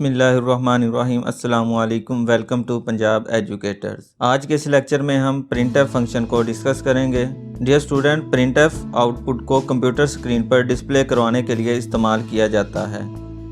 बिस्मिल्लाहिर्रहमानिर्रहीम अस्सलामु अलैकुम। Welcome to Punjab educators. आज के इस लेक्चर में हम प्रिंटफ फंक्शन को डिस्कस करेंगे। डियर स्टूडेंट, प्रिंटफ आउटपुट को कंप्यूटर स्क्रीन पर डिस्प्ले करवाने के लिए इस्तेमाल किया जाता है।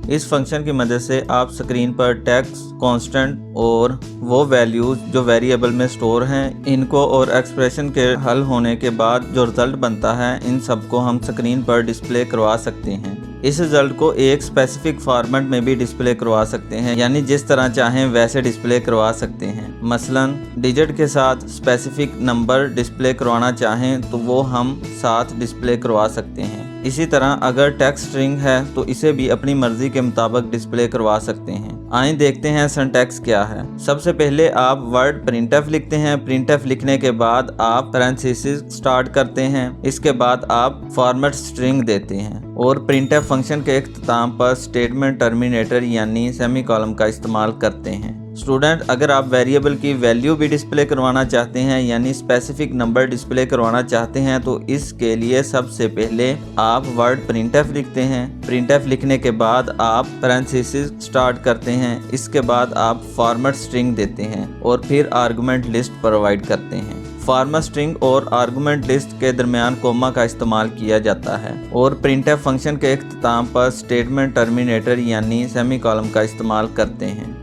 इस फंक्शन की मदद से आप स्क्रीन पर टेक्स्ट, कांस्टेंट और वो वैल्यूज जो वेरिएबल में स्टोर हैं, इनको और एक्सप्रेशन के हल होने के बाद जो रिजल्ट बनता है, इन सबको हम स्क्रीन पर डिस्प्ले करवा सकते हैं। इस रिजल्ट को एक स्पेसिफिक फॉर्मेट में भी डिस्प्ले करवा सकते हैं, यानी जिस तरह चाहें वैसे डिस्प्ले करवा सकते हैं। मसलन डिजिट के साथ स्पेसिफिक नंबर डिस्प्ले करवाना चाहें तो वो हम साथ डिस्प्ले करवा सकते हैं। इसी तरह अगर टेक्स्ट स्ट्रिंग है तो इसे भी अपनी मर्जी के मुताबिक डिस्प्ले करवा सकते हैं। आइए देखते हैं सिंटैक्स क्या है। सबसे पहले आप वर्ड प्रिंटफ लिखते हैं। प्रिंटफ लिखने के बाद आप पैरेंथेसिस स्टार्ट करते हैं। इसके बाद आप फॉर्मेट स्ट्रिंग देते हैं और प्रिंटफ फंक्शन के इख्तिताम पर स्टेटमेंट टर्मिनेटर यानी सेमीकोलन का इस्तेमाल करते हैं। स्टूडेंट, अगर आप वेरिएबल की वैल्यू भी डिस्प्ले करवाना चाहते हैं यानी स्पेसिफिक नंबर डिस्प्ले करवाना चाहते हैं तो इसके लिए सबसे पहले आप वर्ड प्रिंटफ लिखते हैं। प्रिंटफ लिखने के बाद आप पैरेंथेसिस स्टार्ट करते हैं। इसके बाद आप फॉर्मेट स्ट्रिंग देते हैं और फिर आर्गुमेंट लिस्ट प्रोवाइड करते हैं। फॉर्मेट स्ट्रिंग और आर्गुमेंट लिस्ट के दरमियान कोमा का इस्तेमाल किया जाता है और प्रिंटफ फंक्शन के इख्तिताम पर स्टेटमेंट टर्मिनेटर यानी सेमीकोलन का इस्तेमाल करते हैं।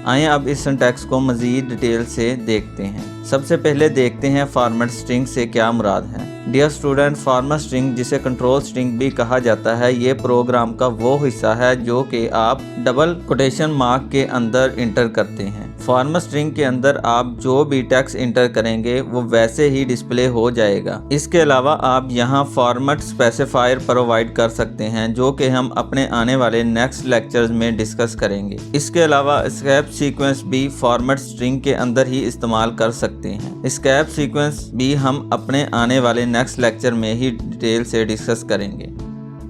आइए अब इस सिंटैक्स को मज़ीद डिटेल से देखते हैं। सबसे पहले देखते हैं फॉर्मेट स्ट्रिंग से क्या मुराद है। डियर स्टूडेंट, फॉर्मेट स्ट्रिंग जिसे कंट्रोल स्ट्रिंग भी कहा जाता है, ये प्रोग्राम का वो हिस्सा है जो कि आप डबल कोटेशन मार्क के अंदर इंटर करते हैं। फॉर्मेट स्ट्रिंग के अंदर आप जो भी टेक्स्ट इंटर करेंगे वो वैसे ही डिस्प्ले हो जाएगा। इसके अलावा आप यहाँ फॉर्मेट स्पेसिफायर प्रोवाइड कर सकते हैं जो कि हम अपने आने वाले नेक्स्ट लेक्चर्स में डिस्कस करेंगे। इसके अलावा एस्केप सीक्वेंस भी फॉर्मेट स्ट्रिंग के अंदर ही इस्तेमाल कर सकते हैं। एस्केप सीक्वेंस भी हम अपने आने वाले नेक्स्ट लेक्चर में ही डिटेल से डिस्कस करेंगे।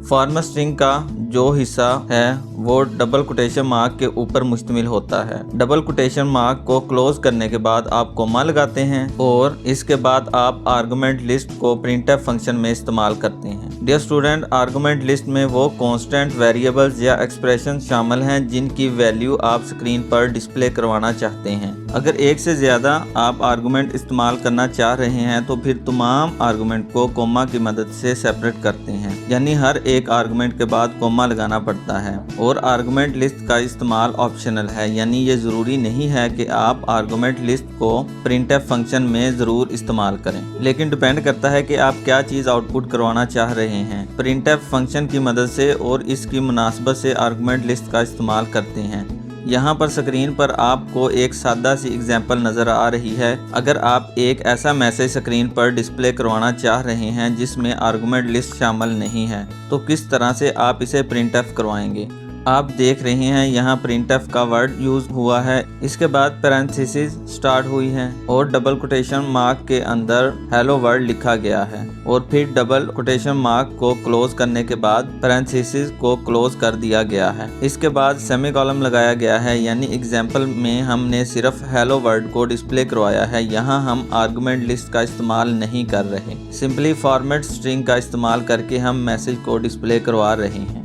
फॉर्मेट स्ट्रिंग का जो हिस्सा है वो डबल कोटेशन मार्क के ऊपर मुश्तमिल होता है। डबल कोटेशन मार्क को क्लोज करने के बाद आप कोमा लगाते हैं और इसके बाद आप आर्गुमेंट लिस्ट को प्रिंटफ फंक्शन में इस्तेमाल करते हैं। डियर स्टूडेंट, आर्गुमेंट लिस्ट में वो कांस्टेंट, वेरिएबल्स या एक्सप्रेशन शामिल हैं जिनकी वैल्यू आप स्क्रीन पर डिस्प्ले करवाना चाहते हैं। अगर एक से ज़्यादा आप आर्गुमेंट इस्तेमाल करना चाह रहे हैं तो फिर तमाम आर्गुमेंट को कोमा की मदद से सेपरेट करते हैं, यानी हर एक आर्गुमेंट के बाद कोमा लगाना पड़ता है। और आर्गुमेंट लिस्ट का इस्तेमाल ऑप्शनल है, यानी ये ज़रूरी नहीं है कि आप आर्गुमेंट लिस्ट को प्रिंटफ फंक्शन में ज़रूर इस्तेमाल करें, लेकिन डिपेंड करता है कि आप क्या चीज़ आउटपुट करवाना चाह रहे हैं। प्रिंटफ फंक्शन की मदद से और इसकी मुनासबत से आर्गुमेंट लिस्ट का इस्तेमाल करते हैं। यहाँ पर स्क्रीन पर आपको एक सादा सी एग्जांपल नज़र आ रही है। अगर आप एक ऐसा मैसेज स्क्रीन पर डिस्प्ले करवाना चाह रहे हैं जिसमें आर्गुमेंट लिस्ट शामिल नहीं है तो किस तरह से आप इसे प्रिंटफ करवाएंगे। आप देख रहे हैं यहाँ प्रिंटफ का वर्ड यूज हुआ है। इसके बाद पैरेंथेसिस स्टार्ट हुई है और डबल कोटेशन मार्क के अंदर हेलो वर्ड लिखा गया है और फिर डबल कोटेशन मार्क को क्लोज करने के बाद पैरेंथेसिस को क्लोज कर दिया गया है। इसके बाद सेमीकोलन लगाया गया है, यानी एग्जाम्पल में हमने सिर्फ हेलो वर्ड को डिस्प्ले करवाया है। यहाँ हम आर्गुमेंट लिस्ट का इस्तेमाल नहीं कर रहे, सिंपली फॉर्मेट स्ट्रिंग का इस्तेमाल करके हम मैसेज को डिस्प्ले करवा रहे हैं।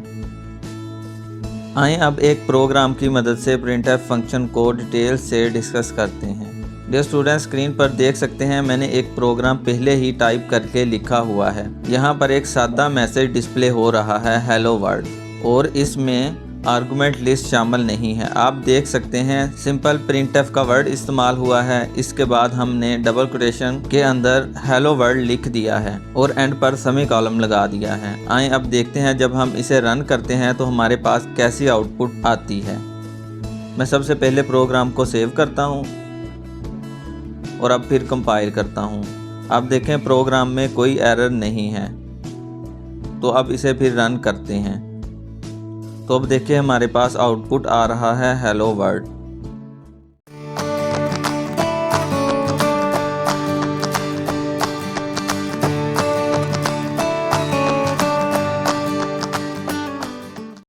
आइए अब एक प्रोग्राम की मदद से प्रिंटफ फंक्शन को डिटेल से डिस्कस करते हैं। डियर स्टूडेंट, स्क्रीन पर देख सकते हैं मैंने एक प्रोग्राम पहले ही टाइप करके लिखा हुआ है। यहाँ पर एक सादा मैसेज डिस्प्ले हो रहा है हेलो वर्ड, और इसमें आर्गुमेंट लिस्ट शामिल नहीं है। आप देख सकते हैं सिंपल प्रिंटफ का वर्ड इस्तेमाल हुआ है। इसके बाद हमने डबल कोटेशन के अंदर हेलो वर्ड लिख दिया है और एंड पर सेमीकोलन लगा दिया है। आइए अब देखते हैं जब हम इसे रन करते हैं तो हमारे पास कैसी आउटपुट आती है। मैं सबसे पहले प्रोग्राम को सेव करता हूं और अब फिर कंपाइल करता हूं। अब देखें प्रोग्राम में कोई एरर नहीं है, तो अब इसे फिर रन करते हैं। तो अब देखिए हमारे पास आउटपुट आ रहा है हेलो वर्ड।